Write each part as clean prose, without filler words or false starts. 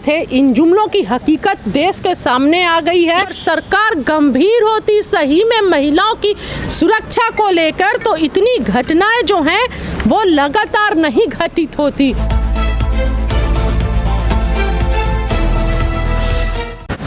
थे, इन जुमलों की हकीकत देश के सामने आ गई है। सरकार गंभीर होती सही में महिलाओं की सुरक्षा को लेकर तो इतनी घटनाएं जो हैं वो लगातार नहीं घटित होती।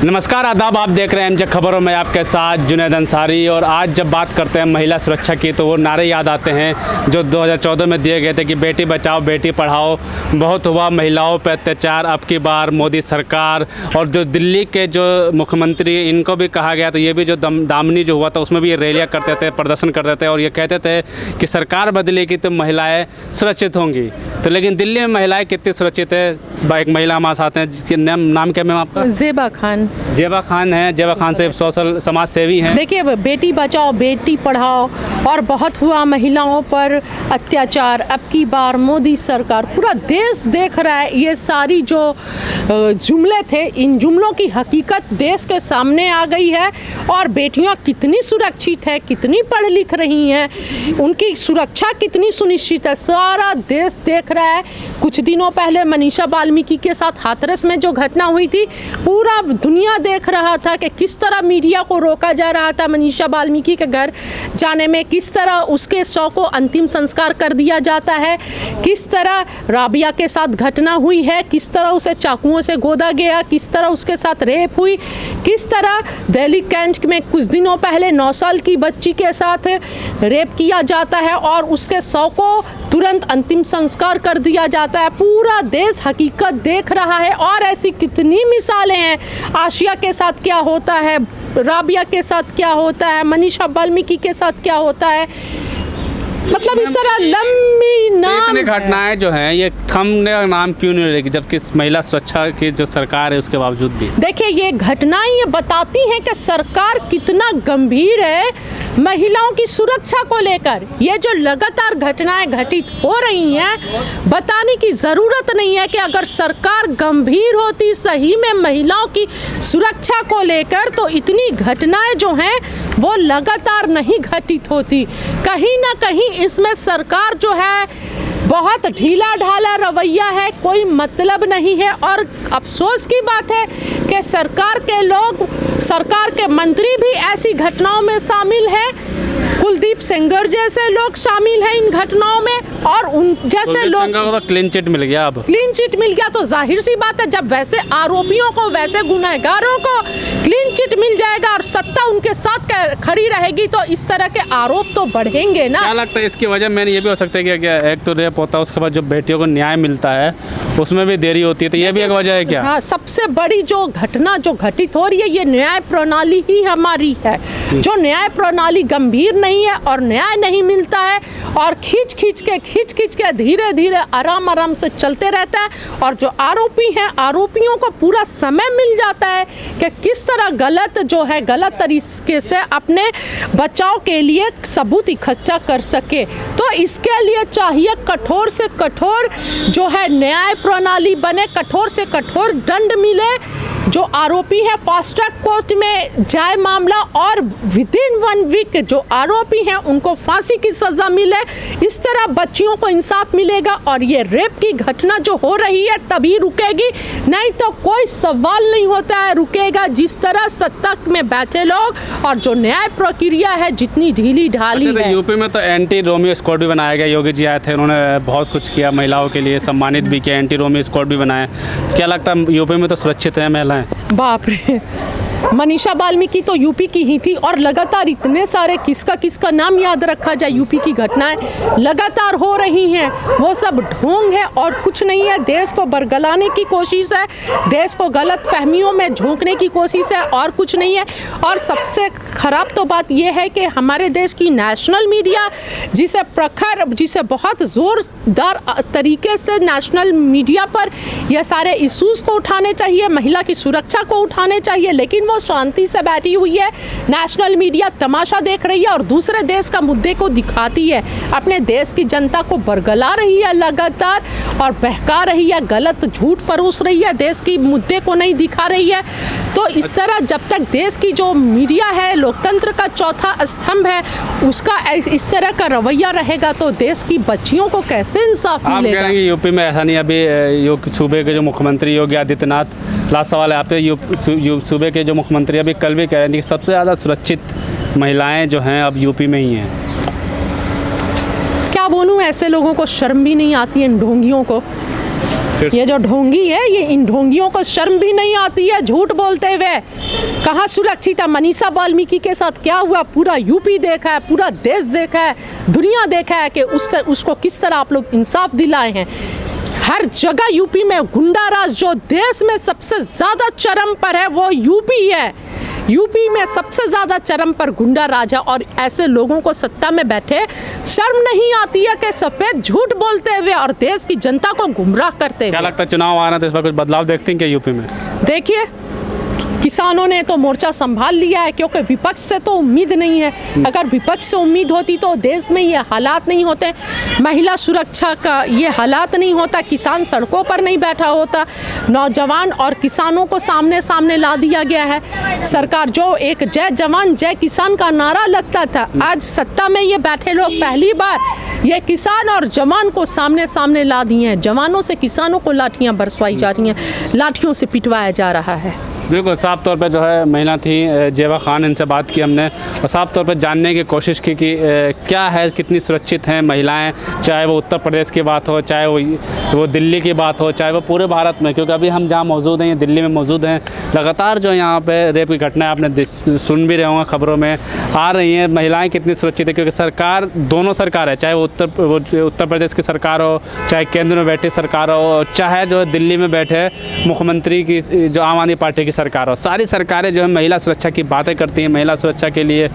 नमस्कार, आदाब। आप देख रहे हैं एमजे खबरों में आपके साथ जुनैद अंसारी। और आज जब बात करते हैं महिला सुरक्षा की तो वो नारे याद आते हैं जो 2014 में दिए गए थे कि बेटी बचाओ बेटी पढ़ाओ। बहुत हुआ महिलाओं पर अत्याचार, अब की बार मोदी सरकार और जो दिल्ली के जो मुख्यमंत्री इनको भी कहा गया। तो ये भी जो दामनी जो हुआ था उसमें भी ये रैलियाँ करते थे, प्रदर्शन करते थे और ये कहते थे कि सरकार बदलेगी तो महिलाएँ सुरक्षित होंगी। तो लेकिन दिल्ली में महिलाएँ कितनी सुरक्षित है? एक महिला हमारे साथ हैं जिसके नाम क्या मैम आपका? ज़ेबा खान। ज़ेबा खान है। ज़ेबा खान से सोशल समाज सेवी हैं। देखिए, बेटी बचाओ बेटी पढ़ाओ और बहुत हुआ महिलाओं पर अत्याचार, अब की बार मोदी सरकार, पूरा देश देख रहा है। ये सारी जो जुमले थे, इन जुमलों की हकीकत देश के सामने आ गई है। और बेटियां कितनी सुरक्षित है, कितनी पढ़ लिख रही हैं, उनकी सुरक्षा कितनी सुनिश्चित है, सारा देश देख रहा है। कुछ दिनों पहले मनीषा वाल्मीकि के साथ हाथरस में जो घटना हुई थी, पूरा दुनिया देख रहा था कि किस तरह मीडिया को रोका जा रहा था मनीषा वाल्मीकि के घर जाने में, किस तरह उसके शव को अंतिम संस्कार कर दिया जाता है, किस तरह राबिया के साथ घटना हुई है, किस तरह उसे चाकुओं से गोदा गया, किस तरह उसके साथ रेप हुई, किस तरह दिल्ली कैंट में कुछ दिनों पहले 9 साल की बच्ची के साथ रेप किया जाता है और उसके शव को तुरंत अंतिम संस्कार कर दिया जाता है। पूरा देश हकीकत देख रहा है और ऐसी कितनी मिसालें हैं। आशिया के साथ क्या होता है, राबिया के साथ क्या होता है, मनीषा वाल्मीकि के साथ क्या होता है, मतलब इस तरह लंबी नाम घटनाएं जो हैं ये थमने का नाम क्यों नहीं लेगी, जबकि महिला सुरक्षा की जो सरकार है उसके बावजूद भी। देखिए, ये घटनाएं ये बताती हैं कि सरकार कितना गंभीर है महिलाओं की सुरक्षा को लेकर। ये जो लगातार घटनाएं घटित हो रही हैं, बताने की ज़रूरत नहीं है कि अगर सरकार गंभीर होती सही में महिलाओं की सुरक्षा को लेकर तो इतनी घटनाएं जो हैं वो लगातार नहीं घटित होती। कहीं ना कहीं इसमें सरकार जो है बहुत ढीला ढाला रवैया है, कोई मतलब नहीं है। और अफसोस की बात है कि सरकार के लोग, सरकार के मंत्री भी ऐसी घटनाओं में शामिल हैं। कुलदीप सेंगर जैसे लोग शामिल हैं इन घटनाओं में और उन जैसे लोग को तो क्लीन चिट मिल गया। अब क्लीन चिट मिल गया तो जाहिर सी बात है, जब वैसे आरोपियों को, वैसे गुनहगारों को क्लीन चिट मिल जाएगा और सत्ता उनके साथ खड़ी रहेगी तो इस तरह के आरोप तो बढ़ेंगे ना। क्या लगता है इसकी वजह में ये भी हो सकता है कि एक तो रेप होता है, उसके बाद जो बेटियों को न्याय मिलता है उसमें भी देरी होती है, तो ये भी एक वजह है क्या? हाँ, सबसे बड़ी जो घटना जो घटित हो रही है ये न्याय प्रणाली ही हमारी है। जो न्याय प्रणाली गंभीर नहीं है और न्याय नहीं मिलता है और खींच खींच के धीरे धीरे आराम से चलते रहता है। और जो आरोपी हैं, आरोपियों को पूरा समय मिल जाता है कि किस तरह गलत जो है, गलत तरीके से अपने बचाव के लिए सबूत इकट्ठा कर सके। तो इसके लिए चाहिए कठोर से कठोर जो है न्याय प्रणाली बने, कठोर से कठोर दंड मिले। जो आरोपी है फास्ट ट्रैक कोर्ट में जाए मामला और विदिन 1 वीक जो आरोपी हैं उनको फांसी की सज़ा मिले। इस तरह बच्चियों को इंसाफ मिलेगा और ये रेप की घटना जो हो रही है तभी रुकेगी, नहीं तो कोई सवाल नहीं होता है रुकेगा। जिस तरह सत्ता में बैठे लोग और जो न्याय प्रक्रिया है जितनी ढीली ढाली है। यूपी में तो एंटी रोमियो स्क्वाड भी बनाया गया। योगी जी आए थे, उन्होंने बहुत कुछ किया महिलाओं के लिए, सम्मानित भी किया, एंटी रोमियो स्क्वाड भी बनाया। क्या लगता है यूपी में तो सुरक्षित है महिलाएं? बाप रे, मनीषा वाल्मीकि तो यूपी की ही थी और लगातार इतने सारे, किसका नाम याद रखा जाए, यूपी की घटनाएं लगातार हो रही हैं। वो सब ढोंग है और कुछ नहीं है। देश को बरगलाने की कोशिश है, देश को गलत फहमियों में झोंकने की कोशिश है और कुछ नहीं है। और सबसे ख़राब तो बात यह है कि हमारे देश की नेशनल मीडिया जिसे बहुत ज़ोरदार तरीके से नेशनल मीडिया पर यह सारे इश्यूज़ को उठाने चाहिए, महिला की सुरक्षा को उठाने चाहिए, लेकिन वो शांति से बैठी हुई है। नेशनल मीडिया तमाशा देख रही है और दूसरे देश का मुद्दे को दिखाती है, अपने देश की जनता को बरगला रही है लगातार और बहका रही है, गलत झूठ परोस रही है, देश की मुद्दे को नहीं दिखा रही है। तो तो इस तरह जब तक देश की जो मीडिया है, लोकतंत्र का चौथा स्तंभ है, उसका इस तरह का रवैया रहेगा तो देश की बच्चियों को कैसे इंसाफ आप कह मिलेगा? रहे हैं कि यूपी में ऐसा नहीं, अभी सूबे के जो मुख्यमंत्री योगी आदित्यनाथ, लास्ट सवाल है आपसे, सूबे के जो मुख्यमंत्री अभी कल भी कह रहे थे कि सबसे ज़्यादा सुरक्षित महिलाएं जो हैं अब यूपी में ही हैं। क्या बोलूँ, ऐसे लोगों को शर्म भी नहीं आती है, इन ढोंगियों को। ये जो ढोंगी है, ये इन ढोंगियों को शर्म भी नहीं आती है झूठ बोलते हुए। कहाँ सुरक्षित है? मनीषा वाल्मीकि के साथ क्या हुआ पूरा यूपी देखा है, पूरा देश देखा है, दुनिया देखा है कि उसको किस तरह आप लोग इंसाफ दिलाए हैं। हर जगह यूपी में गुंडाराज, जो देश में सबसे ज़्यादा चरम पर है वो यूपी है। यूपी में सबसे ज़्यादा चरम पर गुंडा राज है और ऐसे लोगों को सत्ता में बैठे शर्म नहीं आती है कि सफ़ेद झूठ बोलते हुए और देश की जनता को गुमराह करते हुए। क्या लगता है चुनाव आ रहा है तो इस बार कुछ बदलाव देखते हैं क्या यूपी में? देखिए, किसानों ने तो मोर्चा संभाल लिया है क्योंकि विपक्ष से तो उम्मीद नहीं है। अगर विपक्ष से उम्मीद होती तो देश में ये हालात नहीं होते, महिला सुरक्षा का ये हालात नहीं होता, किसान सड़कों पर नहीं बैठा होता। नौजवान और किसानों को सामने सामने ला दिया गया है। सरकार जो एक जय जवान जय किसान का नारा लगता था, आज सत्ता में ये बैठे लोग पहली बार ये किसान और जवान को सामने सामने ला दिए हैं। जवानों से किसानों को लाठियाँ बरसवाई जा रही हैं, लाठियों से पिटवाया जा रहा है। बिल्कुल साफ तौर पे जो है महिला थी जेवा खान, इनसे बात की हमने और साफ तौर पे जानने की कोशिश की कि क्या है, कितनी सुरक्षित हैं महिलाएं, चाहे वो उत्तर प्रदेश की बात हो, चाहे वो दिल्ली की बात हो, चाहे वो पूरे भारत में। क्योंकि अभी हम जहाँ मौजूद हैं, ये दिल्ली में मौजूद हैं, लगातार जो यहाँ पे रेप की घटनाएं आपने सुन भी रहे होंगे, खबरों में आ रही हैं। महिलाएँ कितनी सुरक्षित है क्योंकि सरकार, दोनों सरकार है, चाहे वो उत्तर प्रदेश की सरकार हो, चाहे केंद्र में बैठी सरकार हो, चाहे जो दिल्ली में बैठे मुख्यमंत्री की जो आम आदमी पार्टी की सरकार हो, सारी सरकारें जो है महिला सुरक्षा की बातें करती हैं, महिला सुरक्षा के लिए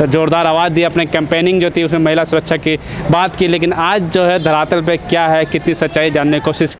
जोरदार आवाज़ दी, अपने कैंपेनिंग जो थी उसमें महिला सुरक्षा की बात की। लेकिन आज जो है धरातल पे क्या है, कितनी सच्चाई जानने की कोशिश